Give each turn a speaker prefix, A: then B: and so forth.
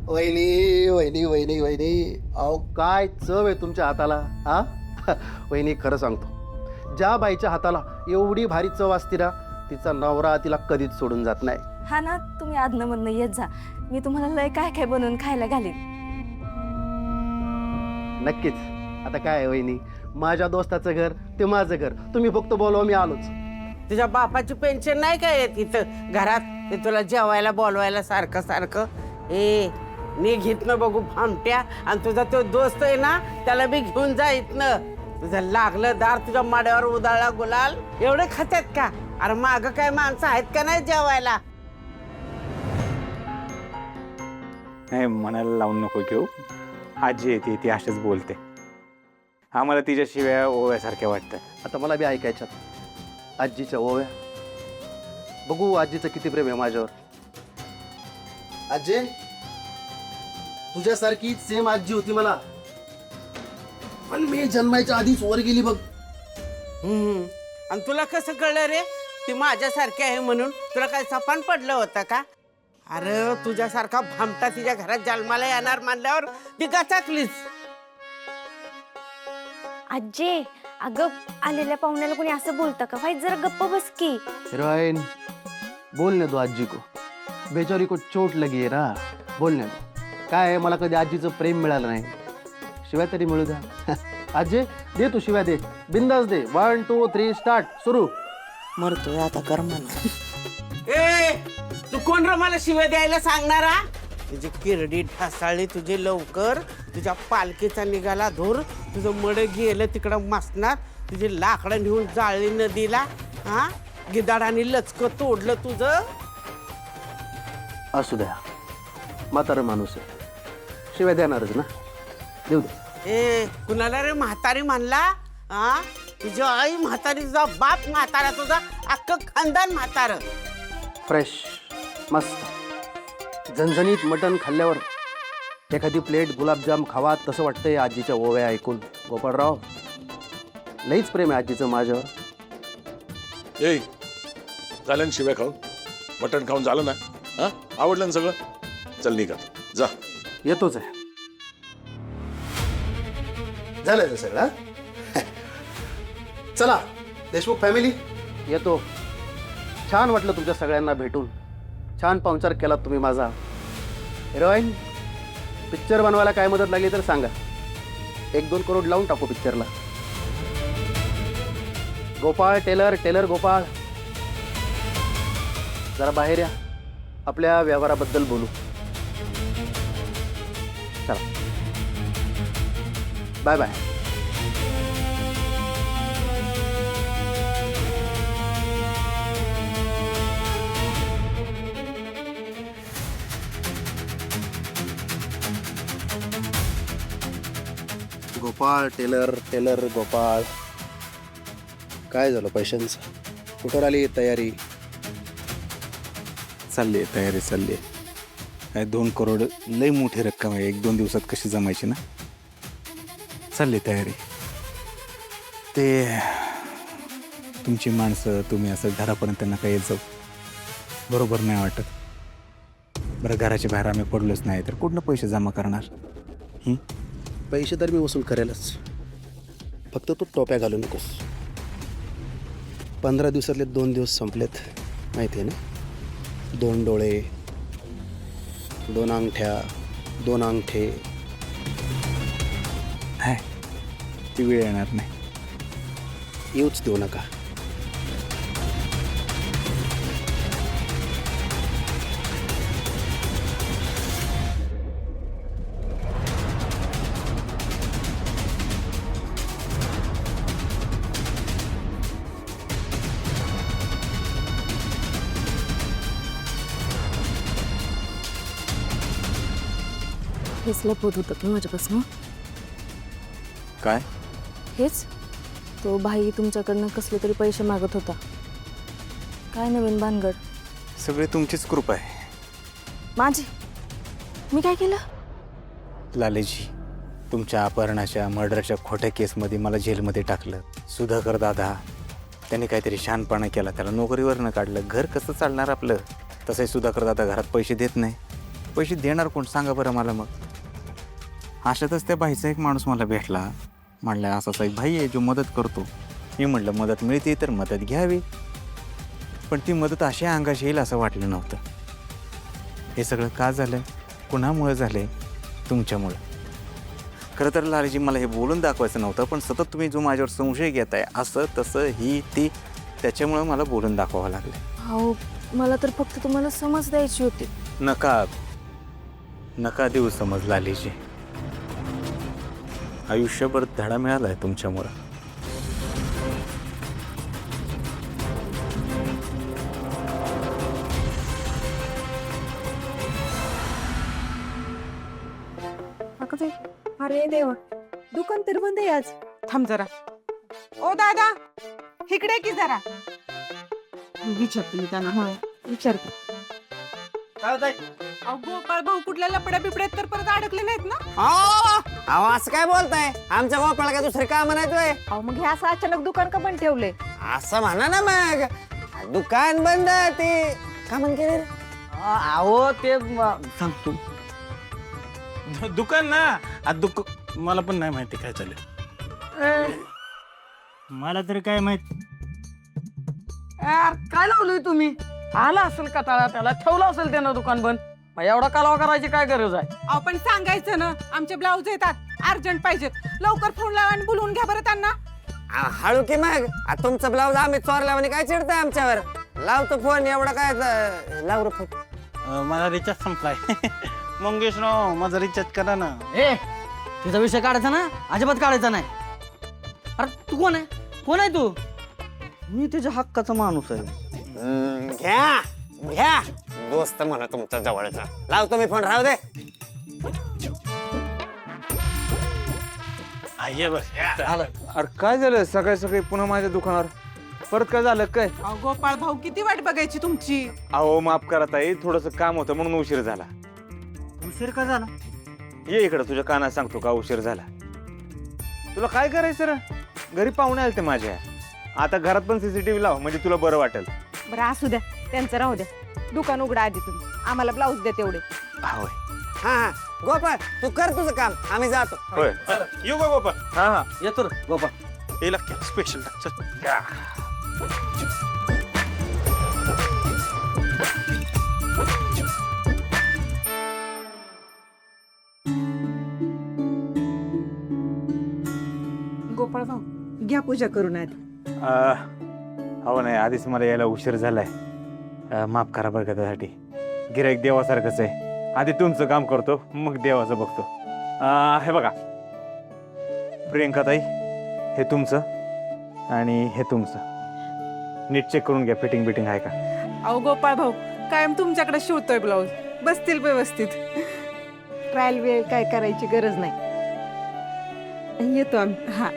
A: वहिनी वहिनी वहिनी वहिनी, अहो काय चव आहे तुमच्या हाताला हा. वहिनी खरं सांगतो, ज्या बाईच्या हाताला एवढी भारी चव असते ना, तिचा नवरा तिला कधीच सोडून जात नाही.
B: हा ना, तुम्ही आदनमधनं येत जा, मी तुम्हाला लय काय काय बनवून खायला घालीन.
A: नक्कीच. आता काय आहे वहिनी, माझ्या दोस्ताचं घर ते माझं घर, तुम्ही फक्त बोलवा मी आलोच.
C: तुझ्या बापाची पेन्शन नाही काय येत इथं घरात ते तुला जेवायला बोलवायला सारखं सारखं. ए निघ इथनं बघू भामट्या. आणि तुझा तो दोस्त आहे ना, त्याला बी घेऊन जा इथनं. तुझं लागलं दार तुझ्या माड्यावर उदाळला गुलाल. एवढे खात्यात का? अरे माग काय माणसं आहेत का नाही जेवायला?
D: नाही मनाला लावून नको घेऊ. आजी येते ती अशीच बोलते, आम्हाला तिच्याशिवाय ओव्यासारख्या वाटतं.
A: आता मला बी ऐकायच्यात आजीच्या ओव्या. बघू आजीचं किती प्रेम आहे माझ्यावर. आजी तुझ्यासारखी सेम आजी होती मला, पण मी जन्माच्या आधीच वर गेली बघ.
C: आणि तुला कसं कळलं रे ती माझ्यासारखी आहे म्हणून? तुला काय सपान पडलं होतं का? अरे तुझ्यासारखा भामटा तिच्या घरात जन्माला येणार मानल्यावर ती गचाकलीच.
B: आजी, अगं आलेल्या पाहुण्याला कोणी असं बोलतं का? वाईट जरा गप्प बस की.
A: हिरोइन बोलने दो आजी को, बेचारी को चोट लगी है ना, बोलने दो. काय आहे, मला कधी आजीचं प्रेम मिळालं नाही, शिवाय तरी मिळू द्या. आजी दे, तू शिवाय दे, बिंदास दे. 1 2 3 स्टार्ट. सुरू.
C: मरतोय आता कर म्हणा. ए तू कोण रे मला शिव्या द्यायला सांगणारा? तुझी किरडी ढासाळली तुझी लवकर. तुझ्या पालखीचा निघाला धूर. तुझं मड गेलं तिकडं मसणार. तुझी लाकडं नेऊन जाळली नदीला. हा गिदाडाने लचकं तोडलं तुझं.
A: असू द्या, म्हातारं माणूस आहे, शिवाय देणारच ना, देऊ दे.
C: ए कुणाला रे म्हातारी म्हणला? हा तुझी आई म्हातारी, तुझा बाप म्हातारा, तुझा अख्खं खानदान म्हातारं.
A: फ्रेश मस्त झणझणीत मटण खाल्ल्यावर एखादी प्लेट गुलाबजाम खावा तसं वाटतंय आजीच्या ओव्या ऐकून. गोपाळराव, लईच प्रेम आहे आजीचं माझ्यावर.
E: ए झालं ना शिव्या खाऊन? मटण खाऊन झालं ना? हा आवडलं ना सगळं? चल निघत जा.
A: येतोच आहे. झालं सगळं. चला देशमुख फॅमिली, येतो. छान वाटलं तुमच्या सगळ्यांना भेटून. छान पाहुणचार केला तुम्ही माझा. हिरोईन, पिक्चर बनवायला काय मदत लागली तर सांगा, 1-2 करोड लावून टाकू पिक्चरला. गोपाळ टेलर, टेलर गोपाळ, जरा बाहेर या, आपल्या व्यवहाराबद्दल बोलू. चला bye bye. Gopal tailor, tailor Gopal, काय झालं पैशांचं? कुठं आली तयारी?
D: चालली आहे तयारी, चालली आहे. काय 2 करोड लई मोठी रक्कम आहे, 1-2 दिवसात कशी जमायची ना. चालली तयारी. ते तुमची माणसं, तुम्ही असं घरापर्यंत त्यांना काही येत जाऊ बरोबर नाही वाटत. बरं घराच्या बाहेर आम्ही पडलोच नाही तर कुठनं पैसे जमा करणार?
A: पैसे तर मी वसूल करेलच, फक्त तू टोप्या घालू नकोस. 15 दिवसातले 2 दिवस संपलेत माहिती आहे ना. 2 डोळे, 2 अंगठ्या, 2 अंगठे.
D: आहे ती वेळ येणार नाही.
A: येऊच देऊ नका.
B: हेच लपवत होतं की माझ्यापासून?
D: काय?
B: हेच तो भाई तुमच्याकडनं कसले तरी पैसे मागत होता. काय नवीन भानगड?
D: सगळे तुमचीच कृपा आहे.
B: माझी? मी काय केलं?
D: लालेजी, तुमच्या अपहरणाच्या मर्डरच्या खोट्या केसमध्ये मला जेलमध्ये टाकलं. सुधाकर दादा त्यांनी काहीतरी शहाणपणा केला, त्याला नोकरीवरनं काढलं. घर कसं चालणार आपलं? तसंही सुधाकर दादा घरात पैसे देत नाही. पैसे देणार कोण सांगा बरं मला मग. अशातच त्या बाईचा एक माणूस मला भेटला. म्हणलं असा एक भाई आहे जो मदत करतो. मी म्हटलं मदत मिळते तर मदत घ्यावी, पण ती मदत अशा अंगाशी येईल असं वाटलं नव्हतं. हे सगळं का झालं, कुणामुळं झालं, तुमच्यामुळं. खरं तर लालजी मला हे बोलून दाखवायचं नव्हतं, पण सतत तुम्ही जो माझ्यावर संशय घेताय असं तसं ही ती, त्याच्यामुळं मला बोलून दाखवावं लागलं.
B: अहो मला तर फक्त तुम्हाला समज द्यायची होती.
D: नका देऊ समज लालीजी. आयुष्यभर धडा मिळालाय तुमच्यामुळं.
F: अरे देवा, दुकान तर बंद आहे आज.
C: थांब जरा. ओ दादा, इकडे की जरा. विचारते मी त्यांना.
F: हा विचारते.
C: गोपाळ भाऊ कुठल्या लपड्या बिपड्यात तर परत अडकले नाहीत ना?
G: अहो असं काय बोलताय? आमच्या गोपाळा काय दुसरे काम म्हणायचोय?
F: अहो मग हे असं अचानक दुकान का बंद ठेवले?
G: असं म्हणा ना मग. दुकान बंद ते का म्हण केले?
H: अहो ते सांगतो.
I: दुकान ना मला पण नाही माहिती काय चालेल. मला तरी काय माहित.
H: यार काय लावलोय तुम्ही? आला असेल कटाळा, त्याला ठेवलं असेल त्यानं दुकान बंद. मग एवढा कालवा करायची काय गरज आहे?
C: आपण सांगायचं ना, आमचे ब्लाऊज येतात, अर्जंट पाहिजेत, लवकर फोन लावा आणि बोलवून घ्या बरं त्यांना.
G: हळू की मग. तुमचं ब्लाऊज आम्ही चोरल्या म्हणे काय चिडताय आमच्यावर? लावतो फोन. एवढा काय लाव रे फोन.
I: माझा रिचार्ज संपलाय. मंगेश राव माझा रिचार्ज करा ना.
H: ए तिचा विषय काढायचा ना, अजिबात काढायचा नाही. अरे तू कोण आहे? कोण आहे तू? मी त्याच्या हक्काचा माणूस आहे.
G: घ्या घ्या दोस्त म्हणा तुमच्या जवळचा. लावतो मी फोन. राहू दे.
D: अरे काय झालं सकाळी सकाळी पुन्हा माझ्या दुकानावर? परत काय झालं काय?
C: गोपाळ भाऊ किती वाट बघायची तुमची.
D: अहो माफ करा ताई, थोडंसं काम होतं म्हणून उशीर झाला.
H: उशीर का झाला?
D: ये इकडं, तुझ्या कानात सांगतो का उशीर झाला. तुला काय करायचं रे? घरी पाहुणे आले ते माझ्या. आता घरात पण सीसीटीव्ही लाव म्हणजे तुला बरं वाटेल.
F: बरं असू द्या, त्यांचं राहू द्या. दुकान उघडा आधी तुम्ही. आम्हाला ब्लाऊज द्या तेवढे.
D: होय
G: हा गोपाळ तू कर तुझं काम, आम्ही जातो.
D: होय.
I: येऊ का गोपा?
D: हा
H: येतो रे गोपा.
I: हे लागते स्पेशल.
F: गोपाळ भाऊ घ्या पूजा करून आधी.
D: हो नाही, आधीच मला यायला उशीर झालाय. माफ करा बरं का त्यासाठी. गिऱ्हाईक देवासारखंच आहे. आधी तुमचं काम करतो मग देवाचं बघतो. हे बघा प्रियंकाताई, हे तुमचं आणि हे तुमचं. नीट चेक करून घ्या फिटिंग बिटिंग आहे का.
C: अहो गोपाळ भाऊ कायम तुमच्याकडे शिवतोय ब्लाऊज, बसतील व्यवस्थित.
F: ट्रायल वेळ काय करायची गरज नाही. येतो आम्ही.
C: हा